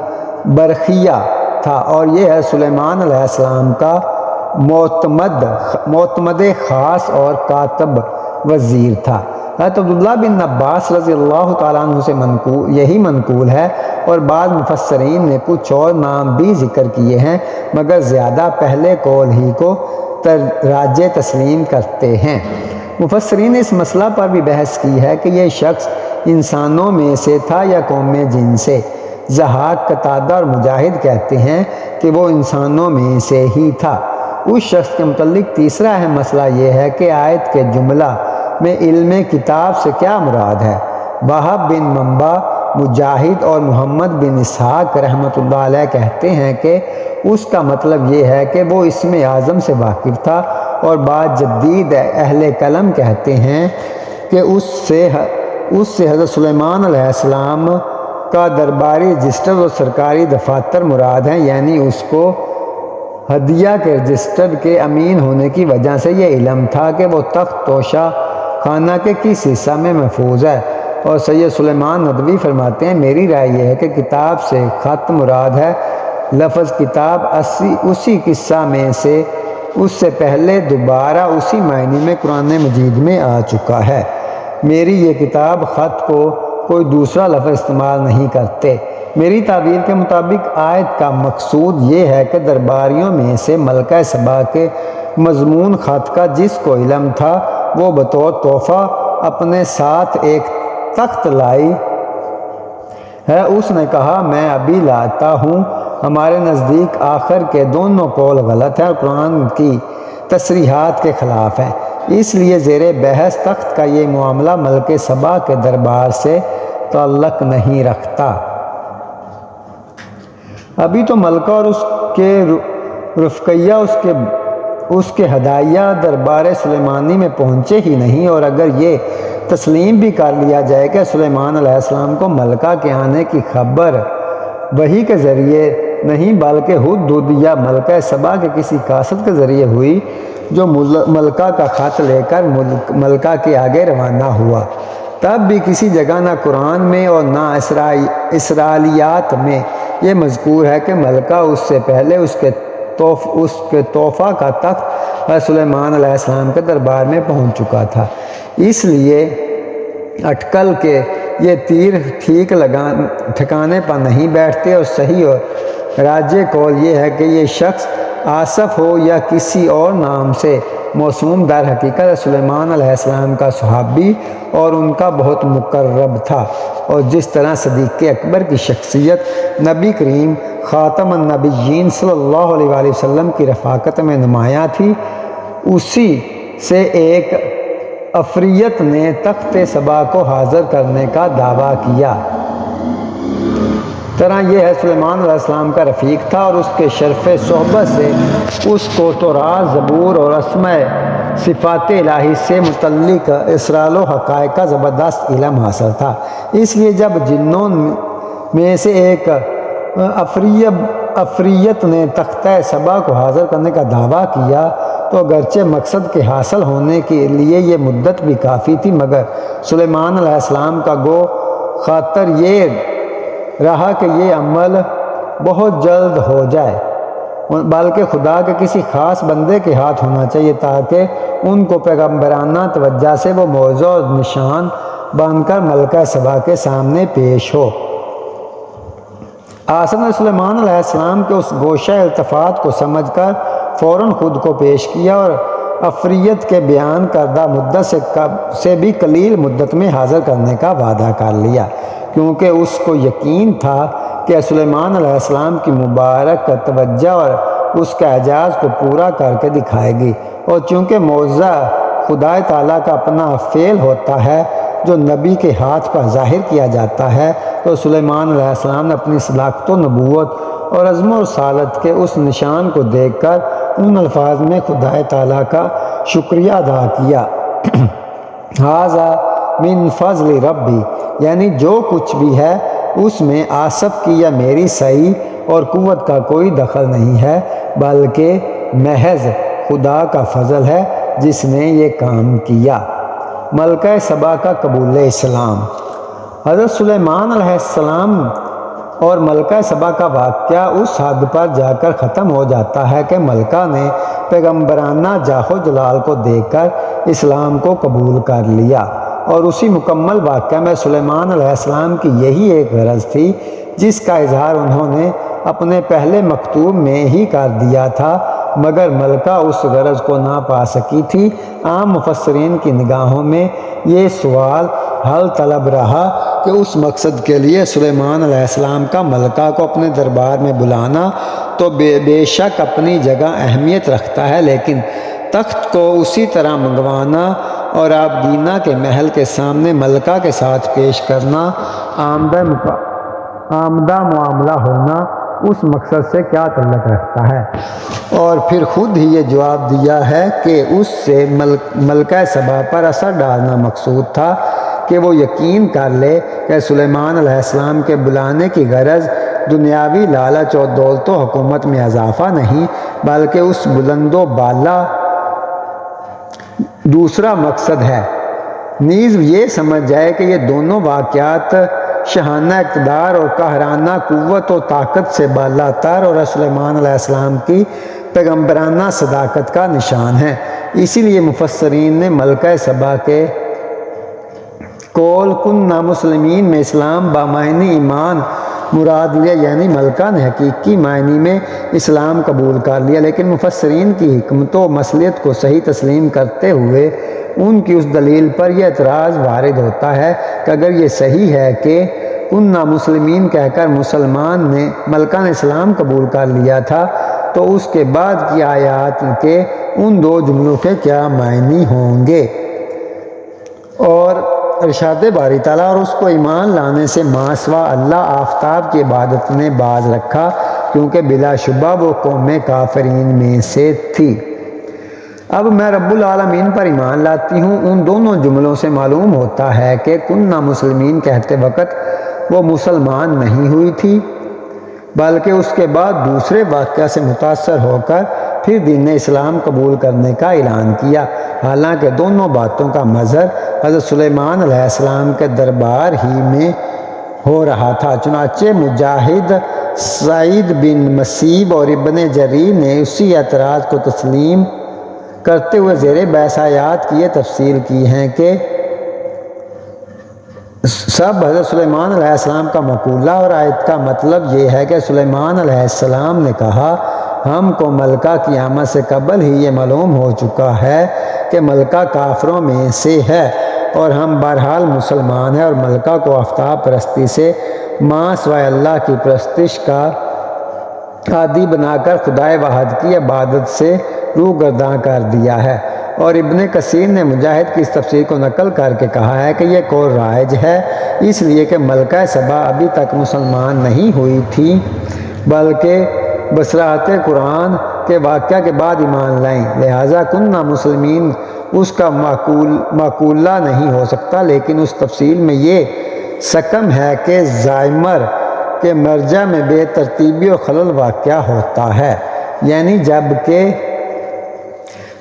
برخیہ تھا، اور یہ ہے سلیمان علیہ السلام کا معتمد خاص اور کاتب وزیر تھا۔ حضرت عبداللہ بن عباس رضی اللہ تعالیٰ عنہ سے یہی منقول ہے، اور بعض مفسرین نے کچھ اور نام بھی ذکر کیے ہیں، مگر زیادہ پہلے قول ہی کو راجح تسلیم کرتے ہیں۔ مفسرین نے اس مسئلہ پر بھی بحث کی ہے کہ یہ شخص انسانوں میں سے تھا یا قوم جن سے۔ ضحاک، قتادہ اور مجاہد کہتے ہیں کہ وہ انسانوں میں سے ہی تھا۔ اس شخص کے متعلق تیسرا اہم مسئلہ یہ ہے کہ آیت کے جملہ میں علم کتاب سے کیا مراد ہے۔ وہب بن منبع، مجاہد اور محمد بن اسحاق رحمۃ اللہ علیہ کہتے ہیں کہ اس کا مطلب یہ ہے کہ وہ اسم اعظم سے واقف تھا، اور بعض جدید اہل قلم کہتے ہیں کہ اس سے حضرت سلیمان علیہ السلام کا درباری رجسٹر اور سرکاری دفاتر مراد ہیں، یعنی اس کو ہدیہ کے رجسٹر کے امین ہونے کی وجہ سے یہ علم تھا کہ وہ تخت توشہ خانہ کے کس حصہ میں محفوظ ہے۔ اور سید سلیمان ندوی فرماتے ہیں میری رائے یہ ہے کہ کتاب سے خط مراد ہے۔ لفظ کتاب اسی قصہ میں سے اس سے پہلے دوبارہ اسی معنی میں قرآن مجید میں آ چکا ہے۔ میری یہ کتاب خط کو کوئی دوسرا لفظ استعمال نہیں کرتے۔ میری تعبیر کے مطابق آیت کا مقصود یہ ہے کہ درباریوں میں سے ملکہ سبا کے مضمون خط کا جس کو علم تھا وہ بطور تحفہ اپنے ساتھ ایک تخت لائی ہے۔ اس نے کہا میں ابھی لاتا ہوں۔ ہمارے نزدیک آخر کے دونوں قول غلط ہیں اور قرآن کی تصریحات کے خلاف ہیں، اس لیے زیر بحث تخت کا یہ معاملہ ملک سبا کے دربار سے تعلق نہیں رکھتا۔ ابھی تو ملکہ اور اس کے رفقیہ اس کے ہدایہ دربار سلیمانی میں پہنچے ہی نہیں، اور اگر یہ تسلیم بھی کر لیا جائے کہ سلیمان علیہ السلام کو ملکہ کے آنے کی خبر وحی کے ذریعے نہیں بلکہ ہدہد یا ملکہ سبا کے کسی قاصد کے ذریعے ہوئی جو ملکہ کا خط لے کر ملکہ کے آگے روانہ ہوا، تب بھی کسی جگہ نہ قرآن میں اور نہ اسرائیلیات میں یہ مذکور ہے کہ ملکہ اس سے پہلے اس کے تحفہ کا تخت سلیمان علیہ السلام کے دربار میں پہنچ چکا تھا۔ اس لیے اٹکل کے یہ تیر ٹھیک ٹھکانے پر نہیں بیٹھتے، اور صحیح اور راجح قول یہ ہے کہ یہ شخص آصف ہو یا کسی اور نام سے موسوم، در حقیقت سلیمان علیہ السلام کا صحابی اور ان کا بہت مقرب تھا، اور جس طرح صدیق اکبر کی شخصیت نبی کریم خاتم النبیین صلی اللہ علیہ وآلہ وسلم کی رفاقت میں نمایاں تھی، اسی سے ایک عفریت نے تخت سبا کو حاضر کرنے کا دعویٰ کیا۔ طرح یہ ہے سلیمان علیہ السلام کا رفیق تھا، اور اس کے شرف صحبت سے اس کو تورات، زبور اور اسماء صفات الہی سے متعلق اسرار و حقائق کا زبردست علم حاصل تھا۔ اس لیے جب جنوں میں سے ایک عفریت نے تختہ سبا کو حاضر کرنے کا دعویٰ کیا تو اگرچہ مقصد کے حاصل ہونے کے لیے یہ مدت بھی کافی تھی، مگر سلیمان علیہ السلام کا گو خاطر یہ رہا کہ یہ عمل بہت جلد ہو جائے، بلکہ خدا کے کسی خاص بندے کے ہاتھ ہونا چاہیے تاکہ ان کو پیغمبرانہ توجہ سے وہ موضع اور نشان بن کر ملکہ سبا کے سامنے پیش ہو۔ آسد نے سلیمان علیہ السلام کے اس گوشہ التفات کو سمجھ کر فوراً خود کو پیش کیا، اور عفریت کے بیان کردہ مدت سے بھی قلیل مدت میں حاضر کرنے کا وعدہ کر لیا، کیونکہ اس کو یقین تھا کہ سلیمان علیہ السلام کی مبارک توجہ اور اس کے اعجاز کو پورا کر کے دکھائے گی، اور چونکہ معجزہ خدا تعالیٰ کا اپنا فعل ہوتا ہے جو نبی کے ہاتھ پر ظاہر کیا جاتا ہے، تو سلیمان علیہ السلام نے اپنی صداقت و نبوت اور عزم و رسالت کے اس نشان کو دیکھ کر ان الفاظ میں خدا تعالیٰ کا شکریہ ادا کیا، ھذا من فضل ربی، یعنی جو کچھ بھی ہے اس میں آصف کی یا میری سعی اور قوت کا کوئی دخل نہیں ہے، بلکہ محض خدا کا فضل ہے جس نے یہ کام کیا۔ ملکہ سبا کا قبول اسلام۔ حضرت سلیمان علیہ السلام اور ملکہ سبا کا واقعہ اس حد پر جا کر ختم ہو جاتا ہے کہ ملکہ نے پیغمبرانہ جاہ و جلال کو دیکھ کر اسلام کو قبول کر لیا، اور اسی مکمل واقعہ میں سلیمان علیہ السلام کی یہی ایک غرض تھی جس کا اظہار انہوں نے اپنے پہلے مکتوب میں ہی کر دیا تھا، مگر ملکہ اس غرض کو نہ پا سکی تھی۔ عام مفسرین کی نگاہوں میں یہ سوال حل طلب رہا کہ اس مقصد کے لیے سلیمان علیہ السلام کا ملکہ کو اپنے دربار میں بلانا تو بے شک اپنی جگہ اہمیت رکھتا ہے، لیکن تخت کو اسی طرح منگوانا اور آبگینہ کے محل کے سامنے ملکہ کے ساتھ پیش کرنا آمدہ معاملہ ہونا اس مقصد سے کیا تعلق رکھتا ہے؟ اور پھر خود ہی یہ جواب دیا ہے کہ اس سے ملکہ سبا پر اثر ڈالنا مقصود تھا کہ وہ یقین کر لے کہ سلیمان علیہ السلام کے بلانے کی غرض دنیاوی لالچ اور دولت و حکومت میں اضافہ نہیں، بلکہ اس بلند و بالا دوسرا مقصد ہے۔ نیز یہ سمجھ جائے کہ یہ دونوں واقعات شاہانہ اقتدار اور قاہرانہ قوت و طاقت سے بالا تر اور سلیمان علیہ السلام کی پیغمبرانہ صداقت کا نشان ہے۔ اسی لیے مفسرین نے ملکہ سبا کے قول کننا مسلمین میں اسلام بامعنی ایمان مراد لیا، یعنی ملکہ نے حقیقی معنی میں اسلام قبول کر لیا، لیکن مفسرین کی حکمت و مصلحت کو صحیح تسلیم کرتے ہوئے ان کی اس دلیل پر یہ اعتراض وارد ہوتا ہے کہ اگر یہ صحیح ہے کہ کننا مسلمین کہہ کر ملکہ نے اسلام قبول کر لیا تھا، تو اس کے بعد کی آیات کے ان دو جملوں کے کیا معنی ہوں گے؟ اور ارشاد باری تعالیٰ اور اس کو ایمان لانے سے ما سوا اللہ آفتاب کی عبادت نے باز رکھا، کیونکہ بلا شبہ وہ قوم کافرین میں سے تھی۔ اب میں رب العالمین پر ایمان لاتی ہوں، ان دونوں جملوں سے معلوم ہوتا ہے کہ کننا مسلمین کہتے وقت وہ مسلمان نہیں ہوئی تھی، بلکہ اس کے بعد دوسرے واقعہ سے متاثر ہو کر پھر دین اسلام قبول کرنے کا اعلان کیا، حالانکہ دونوں باتوں کا مظہر حضرت سلیمان علیہ السلام کے دربار ہی میں ہو رہا تھا۔ چنانچہ مجاہد، سعید بن مسیب اور ابن جریر نے اسی اعتراض کو تسلیم کرتے ہوئے زیر بحث آیات کی یہ تفسیر کی ہے کہ سب حضرت سلیمان علیہ السلام کا مقولہ، اور آیت کا مطلب یہ ہے کہ سلیمان علیہ السلام نے کہا ہم کو ملکہ کی آمد سے قبل ہی یہ معلوم ہو چکا ہے کہ ملکہ کافروں میں سے ہے، اور ہم بہرحال مسلمان ہیں، اور ملکہ کو آفتاب پرستی سے ماں سوائے اللہ کی پرستش کا عادی بنا کر خدائے واحد کی عبادت سے روگرداں کر دیا ہے۔ اور ابن کثیر نے مجاہد کی اس تفسیر کو نقل کر کے کہا ہے کہ یہ قول رائج ہے، اس لیے کہ ملکہ سبا ابھی تک مسلمان نہیں ہوئی تھی، بلکہ بصراحت قرآن کے واقعہ کے بعد ایمان لائیں، لہٰذا کننا مسلمین اس کا معقولہ نہیں ہو سکتا۔ لیکن اس تفصیل میں یہ سکم ہے کہ زائمر کے مرجع میں بے ترتیبی و خلل واقع ہوتا ہے، یعنی جب کہ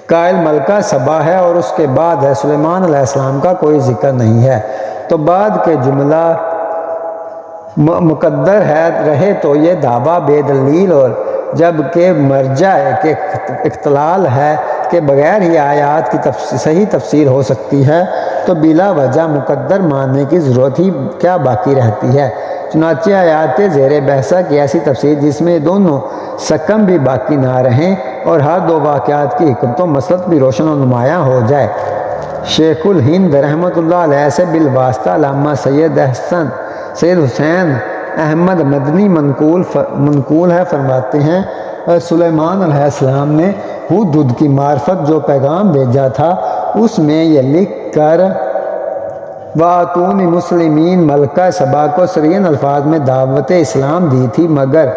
قائل ملکہ سبا ہے اور اس کے بعد ہے سلیمان علیہ السلام کا کوئی ذکر نہیں ہے، تو بعد کے جملہ مقدر ہے رہے تو یہ دعویٰ بے دلیل، اور جب کہ مرجع کے اختلال ہے کہ بغیر ہی آیات کی صحیح تفسیر ہو سکتی ہے، تو بلا وجہ مقدر ماننے کی ضرورت ہی کیا باقی رہتی ہے۔ چنانچہ آیات زیر بحثہ کی ایسی تفسیر جس میں دونوں سکم بھی باقی نہ رہیں اور ہر دو واقعات کی حکمت و مصلحت بھی روشن و نمایاں ہو جائے۔ شیخ الہند رحمۃ اللہ علیہ سے بالواسطہ علامہ سید حسین احمد مدنی منقول ہے، فرماتے ہیں سلیمان علیہ السلام نے ہدہد کی معرفت جو پیغام بھیجا تھا اس میں یہ لکھ کر وَآتُونِ مسلمین ملکہ سبا کو صریحاً الفاظ میں دعوت اسلام دی تھی، مگر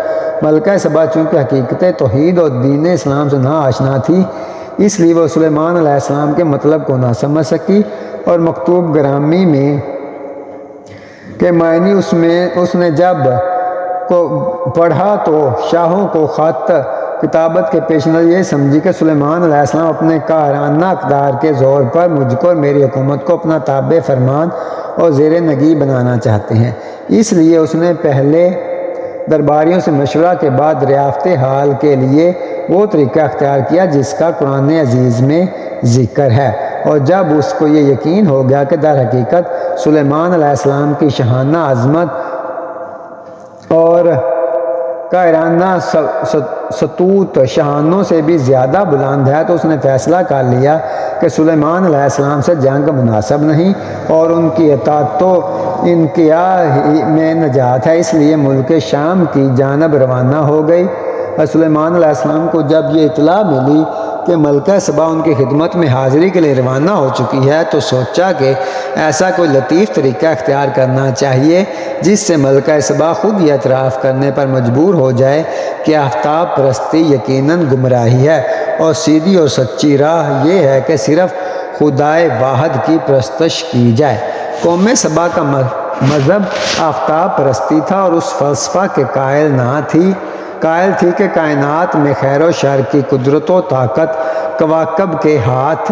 ملکہ سبا چونکہ حقیقت توحید اور دین اسلام سے نہ آشنا تھی، اس لیے وہ سلیمان علیہ السلام کے مطلب کو نہ سمجھ سکی، اور مکتوب گرامی میں کہ معنی اس نے جب کو پڑھا تو شاہوں کو خط کتابت کے پیش نظر یہ سمجھی کہ سلیمان علیہ السلام اپنے قاہرانہ اقدار کے زور پر مجھ کو اور میری حکومت کو اپنا تابع فرمان اور زیر نگی بنانا چاہتے ہیں، اس لیے اس نے پہلے درباریوں سے مشورہ کے بعد دریافت حال کے لیے وہ طریقہ اختیار کیا جس کا قرآن عزیز میں ذکر ہے، اور جب اس کو یہ یقین ہو گیا کہ در حقیقت سلیمان علیہ السلام کی شاہانہ عظمت اور قاہرانہ ستوت شاہانوں سے بھی زیادہ بلند ہے، تو اس نے فیصلہ کر لیا کہ سلیمان علیہ السلام سے جنگ مناسب نہیں اور ان کی اطاعت تو انقیاء میں نجات ہے، اس لیے ملک شام کی جانب روانہ ہو گئی۔ اور سلیمان علیہ السلام کو جب یہ اطلاع ملی کہ ملکہ سبا ان کی خدمت میں حاضری کے لیے روانہ ہو چکی ہے، تو سوچا کہ ایسا کوئی لطیف طریقہ اختیار کرنا چاہیے جس سے ملکہ سبا خود یہ اعتراف کرنے پر مجبور ہو جائے کہ آفتاب پرستی یقیناً گمراہی ہے، اور سیدھی اور سچی راہ یہ ہے کہ صرف خدائے واحد کی پرستش کی جائے۔ قوم سبا کا مذہب آفتاب پرستی تھا اور اس فلسفہ کے قائل تھی کہ کائنات میں خیر و شر کی قدرت و طاقت کواکب کے ہاتھ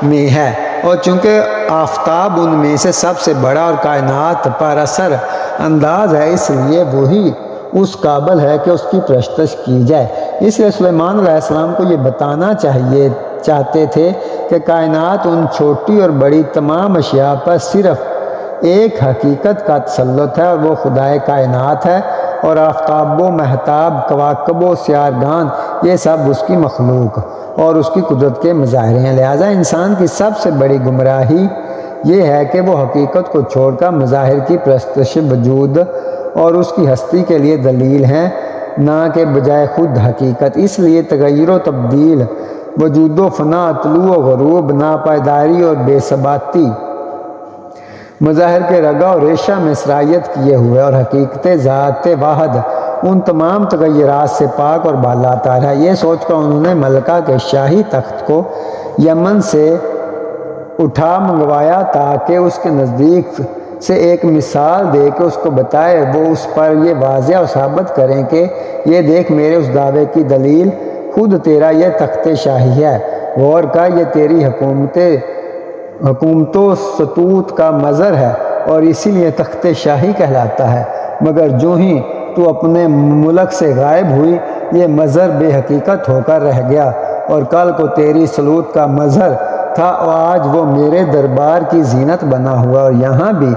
میں ہے، اور چونکہ آفتاب ان میں سے سب سے بڑا اور کائنات پر اثر انداز ہے، اس لیے وہی اس قابل ہے کہ اس کی پرستش کی جائے۔ اس لیے سلیمان علیہ السلام کو یہ بتانا چاہتے تھے کہ کائنات ان چھوٹی اور بڑی تمام اشیاء پر صرف ایک حقیقت کا تسلط ہے، اور وہ خدائے کائنات ہے، اور آفتاب و مہتاب کواکب و سیارگان یہ سب اس کی مخلوق اور اس کی قدرت کے مظاہرے ہیں۔ لہٰذا انسان کی سب سے بڑی گمراہی یہ ہے کہ وہ حقیقت کو چھوڑ کر مظاہر کی پرستش وجود اور اس کی ہستی کے لیے دلیل ہیں، نہ کہ بجائے خود حقیقت۔ اس لیے تغیر و تبدیل، وجود و فنا، طلوع و غروب، ناپائیداری اور بے ثباتی مظاہر کے رگا و ریشہ میں سرایت کیے ہوئے، اور حقیقت ذات واحد ان تمام تغیرات سے پاک اور بالا تر ہے۔ یہ سوچ کر انہوں نے ملکہ کے شاہی تخت کو یمن سے اٹھا منگوایا تاکہ اس کے نزدیک سے ایک مثال دے کے اس کو بتائے، وہ اس پر یہ واضح اور ثابت کریں کہ یہ دیکھ میرے اس دعوے کی دلیل خود تیرا یہ تخت شاہی ہے، غور کر یہ تیری حکومت و ستوت کا مظہر ہے اور اسی لیے تخت شاہی کہلاتا ہے، مگر جو ہی تو اپنے ملک سے غائب ہوئی یہ مظہر بے حقیقت ہو کر رہ گیا، اور کل کو تیری سلوت کا مظہر تھا اور آج وہ میرے دربار کی زینت بنا ہوا، اور یہاں بھی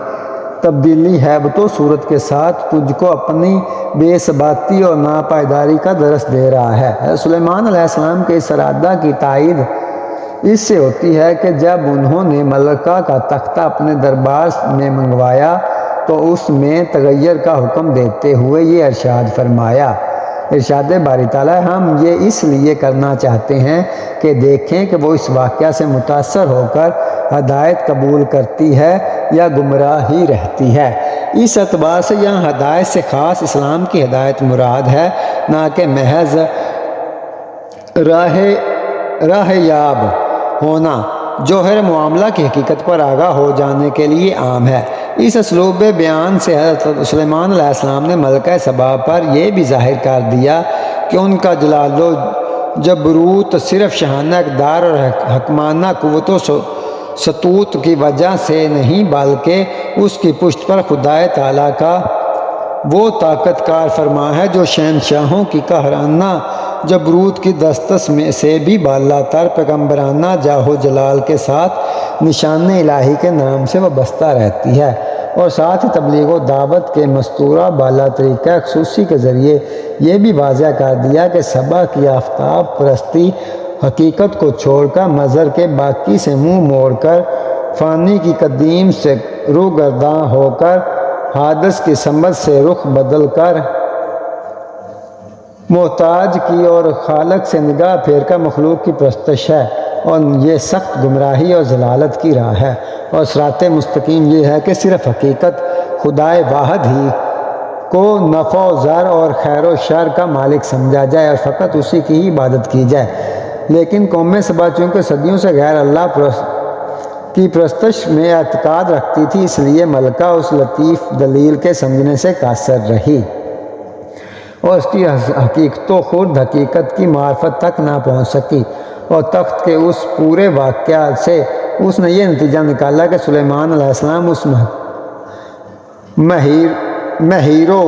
تبدیلی ہیبت و صورت کے ساتھ تجھ کو اپنی بے ثباتی اور ناپائیداری کا درس دے رہا ہے۔ حضرت سلیمان علیہ السلام کے اس ارادہ کی تائید اس سے ہوتی ہے کہ جب انہوں نے ملکہ کا تختہ اپنے دربار میں منگوایا تو اس میں تغیر کا حکم دیتے ہوئے یہ ارشاد فرمایا، ارشاد باری تعالیٰ، ہم یہ اس لیے کرنا چاہتے ہیں کہ دیکھیں کہ وہ اس واقعہ سے متاثر ہو کر ہدایت قبول کرتی ہے یا گمراہ ہی رہتی ہے۔ اس اعتبار سے یہاں ہدایت سے خاص اسلام کی ہدایت مراد ہے، نہ کہ محض راہ یاب ہونا، جوہر معاملہ کی حقیقت پر آگاہ ہو جانے کے لیے عام ہے۔ اس اسلوب بیان سے حضرت سلیمان علیہ السلام نے ملکہ سبا پر یہ بھی ظاہر کر دیا کہ ان کا جلال و جبروت صرف شاہانہ اقدار اور حکمانہ قوت و سطوت کی وجہ سے نہیں، بلکہ اس کی پشت پر خدائے تعالیٰ کا وہ طاقت کار فرما ہے جو شہنشاہوں کی قہرانہ جبروت کی دستس میں سے بھی بالاتر پیغمبرانہ جاہ و جلال کے ساتھ نشان الہی کے نام سے وابستہ رہتی ہے، اور ساتھ ہی تبلیغ و دعوت کے مستورہ بالا طریقہ خصوصی کے ذریعے یہ بھی واضح کر دیا کہ سبا کی آفتاب پرستی حقیقت کو چھوڑ کر مظہر کے باقی سے منہ موڑ کر فانی کی قدیم سے روگرداں ہو کر حادث کی سمت سے رخ بدل کر محتاج کی اور خالق سے نگاہ پھیر کر مخلوق کی پرستش ہے، اور یہ سخت گمراہی اور ضلالت کی راہ ہے، اور صراط مستقیم یہ ہے کہ صرف حقیقت خدائے واحد ہی کو نفع و ضر اور خیر و شر کا مالک سمجھا جائے اور فقط اسی کی ہی عبادت کی جائے۔ لیکن قوم سبا چونکہ صدیوں سے غیر اللہ کی پرستش میں اعتقاد رکھتی تھی، اس لیے ملکہ اس لطیف دلیل کے سمجھنے سے قاصر رہی اور اس کی حقیقت و خرد حقیقت کی معرفت تک نہ پہنچ سکی، اور تخت کے اس پورے واقعہ سے اس نے یہ نتیجہ نکالا کہ سلیمان علیہ السلام اس مہیر و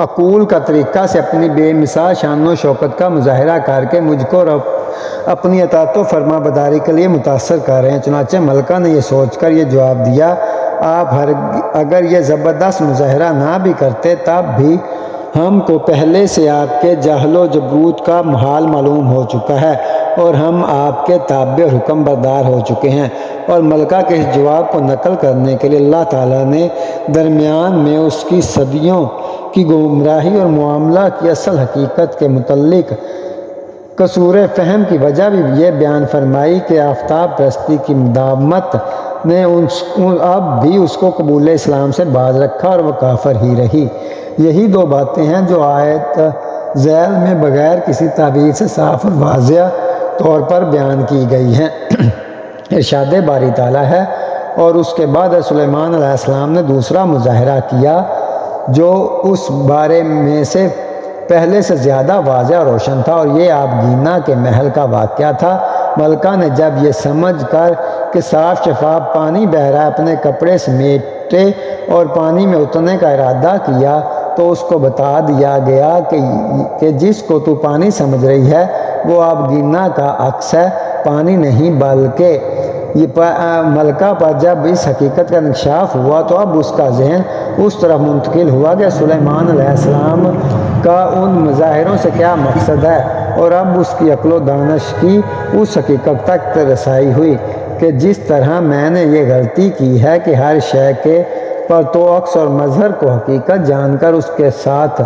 عقول کا طریقہ سے اپنی بے مثال شان و شوکت کا مظاہرہ کر کے مجھ کو اپنی اطاعت و فرما بداری کے لیے متاثر کر رہے ہیں۔ چنانچہ ملکہ نے یہ سوچ کر یہ جواب دیا، آپ اگر یہ زبردست مظاہرہ نہ بھی کرتے تب بھی ہم کو پہلے سے آپ کے جہل و جبروت کا حال معلوم ہو چکا ہے اور ہم آپ کے تابع اور حکم بردار ہو چکے ہیں۔ اور ملکہ کے اس جواب کو نقل کرنے کے لیے اللہ تعالیٰ نے درمیان میں اس کی صدیوں کی گمراہی اور معاملہ کی اصل حقیقت کے متعلق قصور فہم کی وجہ بھی یہ بیان فرمائی کہ آفتاب پرستی کی مداومت نے اب بھی اس کو قبول اسلام سے باز رکھا اور وہ کافر ہی رہی۔ یہی دو باتیں ہیں جو آیت ذیل میں بغیر کسی تعبیر سے صاف اور واضح طور پر بیان کی گئی ہیں۔ ارشاد باری تعالیٰ ہے، اور اس کے بعد سلیمان علیہ السلام نے دوسرا مظاہرہ کیا جو اس بارے میں سے پہلے سے زیادہ واضح اور روشن تھا، اور یہ آپ گینا کے محل کا واقعہ تھا۔ ملکہ نے جب یہ سمجھ کر کہ صاف شفاف پانی بہہ رہا ہے اپنے کپڑے سمیٹے اور پانی میں اترنے کا ارادہ کیا تو اس کو بتا دیا گیا کہ جس کو تو پانی سمجھ رہی ہے وہ آپ گینا کا عکس ہے، پانی نہیں بلکہ یہ ملکہ پر جب اس حقیقت کا انکشاف ہوا تو اب اس کا ذہن اس طرف منتقل ہوا کہ سلیمان علیہ السلام کا ان مظاہروں سے کیا مقصد ہے، اور اب اس کی عقل و دانش کی اس حقیقت تک رسائی ہوئی کہ جس طرح میں نے یہ غلطی کی ہے کہ ہر شے کے پر تو عکس اور مظہر کو حقیقت جان کر اس کے ساتھ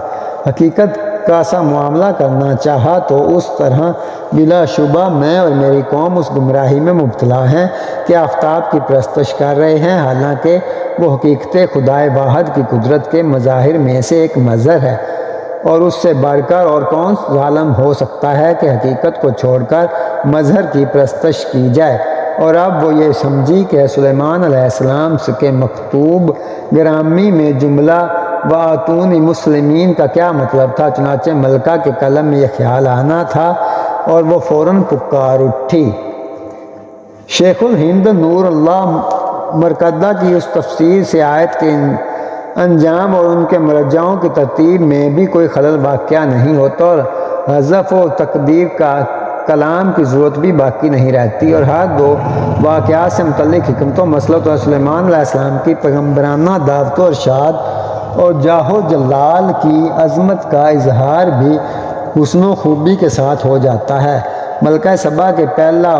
حقیقت کا سا معاملہ کرنا چاہا، تو اس طرح بلا شبہ میں اور میری قوم اس گمراہی میں مبتلا ہیں کہ آفتاب کی پرستش کر رہے ہیں، حالانکہ وہ حقیقت خدائے واحد کی قدرت کے مظاہر میں سے ایک مظہر ہے، اور اس سے بڑھ کر اور کون ظالم ہو سکتا ہے کہ حقیقت کو چھوڑ کر مظہر کی پرستش کی جائے۔ اور اب وہ یہ سمجھی کہ سلیمان علیہ السلام کے مکتوب گرامی میں جملہ وَآتُونِی مسلمین کا کیا مطلب تھا، چنانچہ ملکہ کے قلم میں یہ خیال آنا تھا اور وہ فوراً پکار اٹھی۔ شیخ الہند نور اللہ مرکزہ کی اس تفسیر سے آیت کے انجام اور ان کے مرجعوں کی ترتیب میں بھی کوئی خلل واقع نہیں ہوتا، اور حذف و تقدیر کا کلام کی ضرورت بھی باقی نہیں رہتی، اور ہر دو واقعات سے متعلق حکمت و مسلط اور سلیمان علیہ السلام کی پیغمبرانہ دعوت و ارشاد اور جاہ و جلال کی عظمت کا اظہار بھی حسن و خوبی کے ساتھ ہو جاتا ہے۔ ملکہ سبا کے پہلا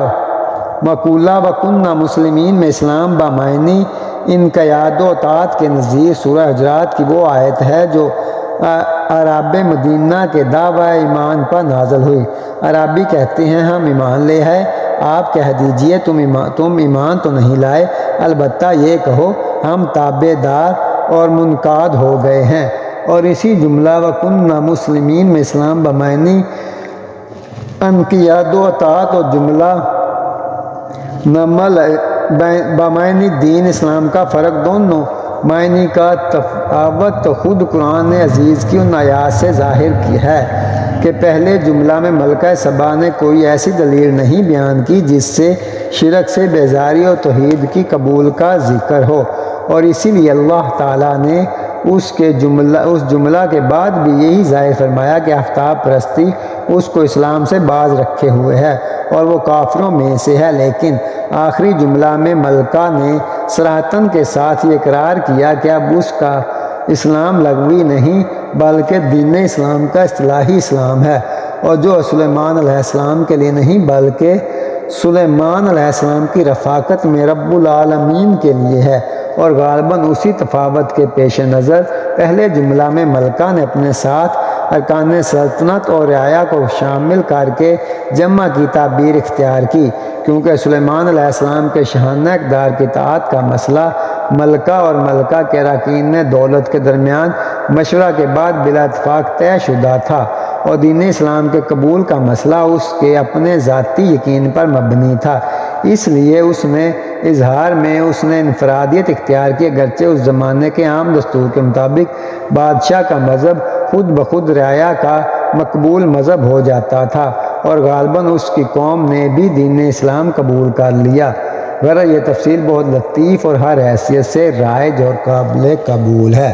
مقولہ وَكُنَّا مسلمین میں اسلام بامعنی انقیاد و اطاعت کے نظیر سورہ حجرات کی وہ آیت ہے جو اعراب مدینہ کے دعوی ایمان پر نازل ہوئی۔ اعرابی کہتے ہیں ہم ایمان لے ہیں۔ آپ کہہ دیجئے تم ایمان تو نہیں لائے، البتہ یہ کہو ہم تابع دار اور منقاد ہو گئے ہیں۔ اور اسی جملہ وَكُنَّا مسلمین میں اسلام بمعنی انقیاد و اطاعت اور جملہ نمل بمعنی دین اسلام کا فرق، دونوں معنی کا تفاوت تو خود قرآن عزیز کی ان آیات سے ظاہر کی ہے کہ پہلے جملہ میں ملکہ سبا نے کوئی ایسی دلیل نہیں بیان کی جس سے شرک سے بیزاری اور توحید کی قبول کا ذکر ہو، اور اسی لیے اللہ تعالیٰ نے اس جملہ کے بعد بھی یہی ظاہر فرمایا کہ آفتاب پرستی اس کو اسلام سے باز رکھے ہوئے ہے اور وہ کافروں میں سے ہے۔ لیکن آخری جملہ میں ملکہ نے صراحتاً کے ساتھ یہ اقرار کیا کہ اب اس کا اسلام لغوی نہیں بلکہ دین اسلام کا اصطلاحی اسلام ہے، اور جو سلیمان علیہ السلام کے لیے نہیں بلکہ سلیمان علیہ السلام کی رفاقت میں رب العالمین کے لیے ہے۔ اور غالباً اسی تفاوت کے پیش نظر پہلے جملہ میں ملکہ نے اپنے ساتھ ارکان سلطنت اور رعایا کو شامل کر کے جمع کی تعبیر اختیار کی، کیونکہ سلیمان علیہ السلام کے شاہانہ اقدار کی اطاعت کا مسئلہ ملکہ اور ملکہ کے اراکین میں دولت کے درمیان مشورہ کے بعد بلا اتفاق طے شدہ تھا، اور دین اسلام کے قبول کا مسئلہ اس کے اپنے ذاتی یقین پر مبنی تھا۔ اس لیے اس میں اظہار میں اس نے انفرادیت اختیار کی، اگرچہ اس زمانے کے عام دستور کے مطابق بادشاہ کا مذہب خود بخود رعایا کا مقبول مذہب ہو جاتا تھا، اور غالباً اس کی قوم نے بھی دین اسلام قبول کر لیا۔ غرض یہ تفصیل بہت لطیف اور ہر حیثیت سے رائج اور قابل قبول ہے۔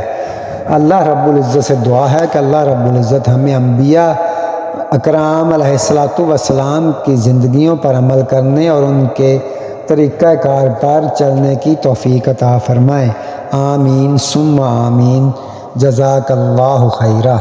اللہ رب العزت سے دعا ہے کہ اللہ رب العزت ہمیں انبیاء اکرام علیہ السلام کی زندگیوں پر عمل کرنے اور ان کے طریقہ کار پر چلنے کی توفیق عطا فرمائے۔ آمین ثم آمین۔ جزاک اللہ خیرہ۔